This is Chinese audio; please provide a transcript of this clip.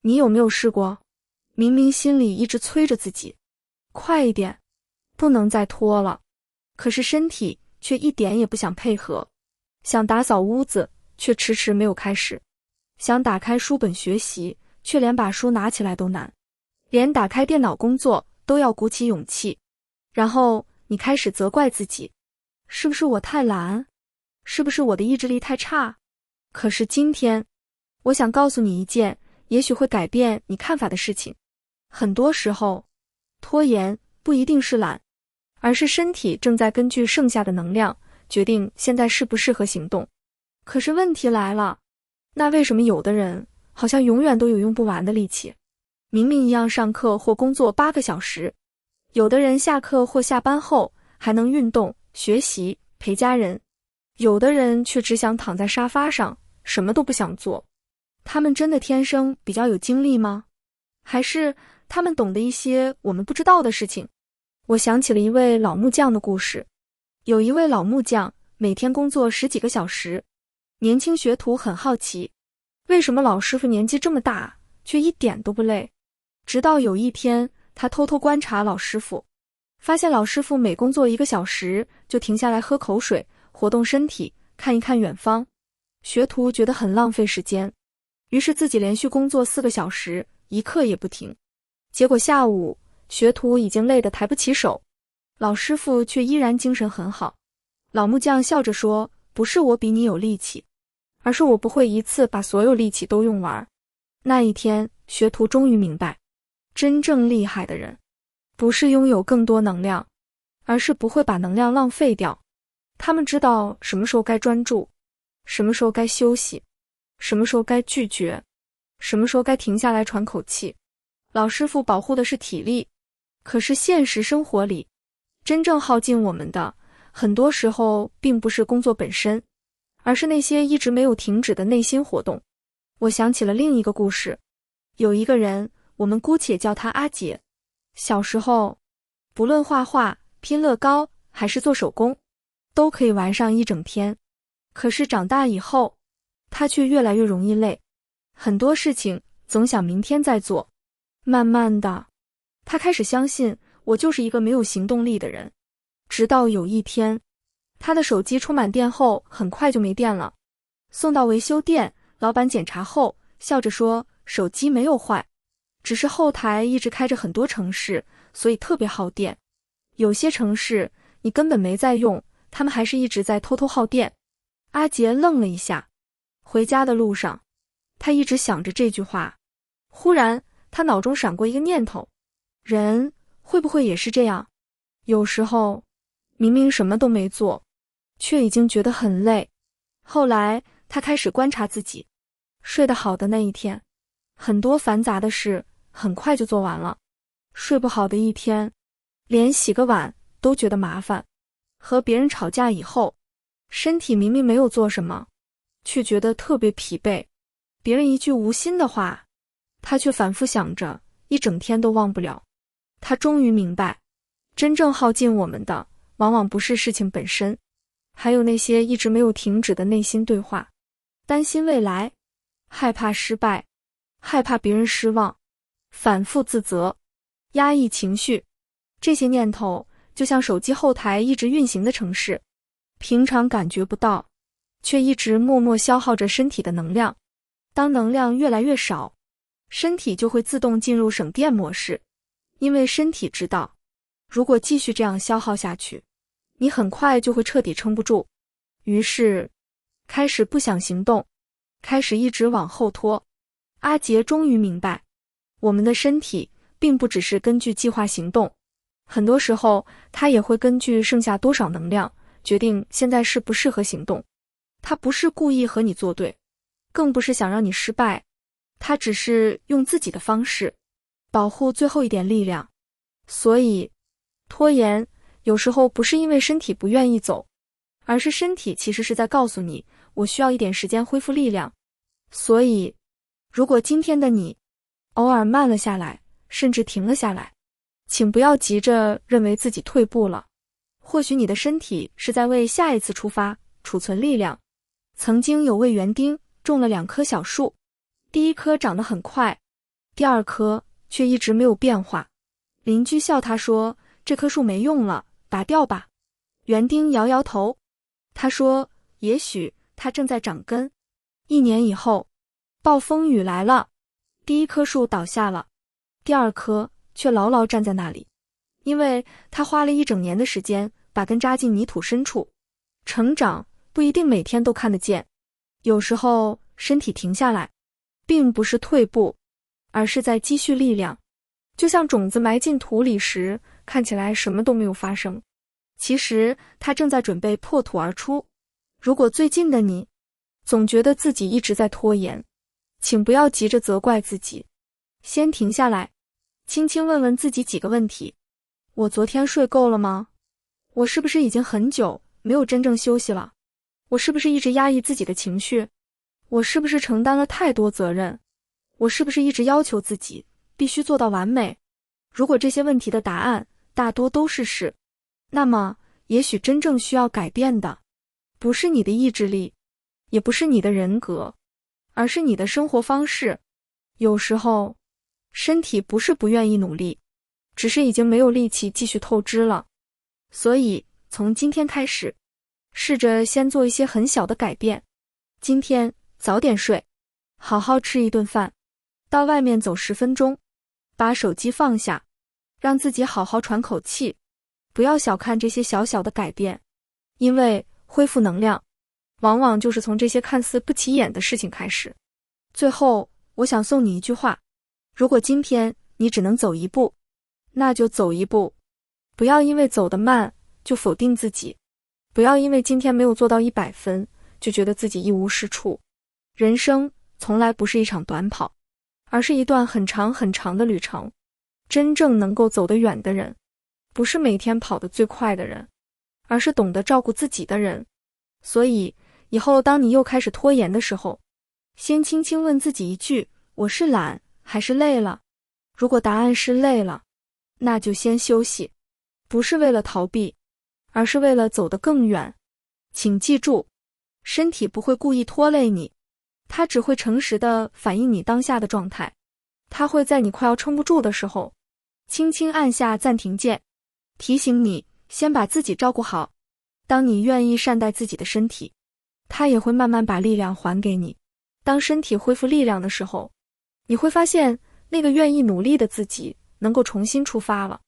你有没有试过？明明心里一直催着自己，快一点，不能再拖了，可是身体却一点也不想配合。想打扫屋子，却迟迟没有开始。想打开书本学习，却连把书拿起来都难。连打开电脑工作都要鼓起勇气。然后你开始责怪自己，是不是我太懒？是不是我的意志力太差？可是今天，我想告诉你一件也许会改变你看法的事情。很多时候，拖延不一定是懒，而是身体正在根据剩下的能量决定现在适不适合行动。可是问题来了，那为什么有的人好像永远都有用不完的力气？明明一样上课或工作8个小时，有的人下课或下班后还能运动、学习、陪家人，有的人却只想躺在沙发上，什么都不想做。他们真的天生比较有精力吗？还是他们懂得一些我们不知道的事情？我想起了一位老木匠的故事。有一位老木匠每天工作10几个小时，年轻学徒很好奇，为什么老师傅年纪这么大，却一点都不累？直到有一天，他偷偷观察老师傅，发现老师傅每工作1个小时就停下来喝口水，活动身体，看一看远方。学徒觉得很浪费时间，于是自己连续工作4个小时，一刻也不停。结果下午，学徒已经累得抬不起手，老师傅却依然精神很好。老木匠笑着说，不是我比你有力气，而是我不会一次把所有力气都用完。那一天，学徒终于明白，真正厉害的人，不是拥有更多能量，而是不会把能量浪费掉。他们知道什么时候该专注，什么时候该休息，什么时候该拒绝，什么时候该停下来喘口气。老师傅保护的是体力，可是现实生活里，真正耗尽我们的，很多时候并不是工作本身，而是那些一直没有停止的内心活动。我想起了另一个故事，有一个人，我们姑且叫他阿杰。小时候，不论画画、拼乐高还是做手工，都可以玩上一整天。可是长大以后，他却越来越容易累，很多事情总想明天再做。慢慢的，他开始相信我就是一个没有行动力的人。直到有一天，他的手机充满电后很快就没电了。送到维修店，老板检查后笑着说，手机没有坏，只是后台一直开着很多程式，所以特别耗电。有些程式你根本没在用，他们还是一直在偷偷耗电。阿杰愣了一下，回家的路上，他一直想着这句话。忽然，他脑中闪过一个念头，人会不会也是这样？有时候，明明什么都没做，却已经觉得很累。后来，他开始观察自己，睡得好的那一天，很多繁杂的事很快就做完了。睡不好的一天，连洗个碗都觉得麻烦。和别人吵架以后，身体明明没有做什么，却觉得特别疲惫。别人一句无心的话，他却反复想着，一整天都忘不了。他终于明白，真正耗尽我们的，往往不是事情本身，还有那些一直没有停止的内心对话。担心未来，害怕失败，害怕别人失望，反复自责，压抑情绪。这些念头就像手机后台一直运行的程式，平常感觉不到，却一直默默消耗着身体的能量。当能量越来越少，身体就会自动进入省电模式，因为身体知道，如果继续这样消耗下去，你很快就会彻底撑不住。于是，开始不想行动，开始一直往后拖。阿杰终于明白，我们的身体并不只是根据计划行动，很多时候它也会根据剩下多少能量，决定现在适不适合行动。它不是故意和你作对，更不是想让你失败，它只是用自己的方式保护最后一点力量。所以，拖延有时候不是因为身体不愿意走，而是身体其实是在告诉你，我需要一点时间恢复力量。所以，如果今天的你偶尔慢了下来，甚至停了下来，请不要急着认为自己退步了。或许你的身体是在为下一次出发储存力量。曾经有位园丁种了2棵小树，第一棵长得很快，第二棵却一直没有变化。邻居笑他说：“这棵树没用了，拔掉吧。”园丁摇摇头，他说：“也许它正在长根。”1年以后，暴风雨来了，第一棵树倒下了，第二棵却牢牢站在那里，因为他花了1整年的时间把根扎进泥土深处。成长不一定每天都看得见，有时候身体停下来，并不是退步，而是在积蓄力量。就像种子埋进土里时，看起来什么都没有发生，其实它正在准备破土而出。如果最近的你总觉得自己一直在拖延，请不要急着责怪自己，先停下来，轻轻问问自己几个问题：我昨天睡够了吗？我是不是已经很久没有真正休息了？我是不是一直压抑自己的情绪？我是不是承担了太多责任？我是不是一直要求自己必须做到完美？如果这些问题的答案大多都是是，那么也许真正需要改变的不是你的意志力，也不是你的人格，而是你的生活方式。有时候身体不是不愿意努力，只是已经没有力气继续透支了。所以从今天开始，试着先做一些很小的改变。今天早点睡，好好吃一顿饭，到外面走10分钟，把手机放下，让自己好好喘口气。不要小看这些小小的改变，因为恢复能量往往就是从这些看似不起眼的事情开始。最后，我想送你一句话：如果今天你只能走一步，那就走一步。不要因为走得慢就否定自己，不要因为今天没有做到100分就觉得自己一无是处。人生从来不是一场短跑，而是一段很长很长的旅程。真正能够走得远的人，不是每天跑得最快的人，而是懂得照顾自己的人。所以以后当你又开始拖延的时候，先轻轻问自己一句：我是懒还是累了？如果答案是累了，那就先休息，不是为了逃避，而是为了走得更远。请记住，身体不会故意拖累你，它只会诚实地反映你当下的状态。它会在你快要撑不住的时候，轻轻按下暂停键，提醒你先把自己照顾好。当你愿意善待自己的身体，它也会慢慢把力量还给你。当身体恢复力量的时候，你会发现那个愿意努力的自己能够重新出发了。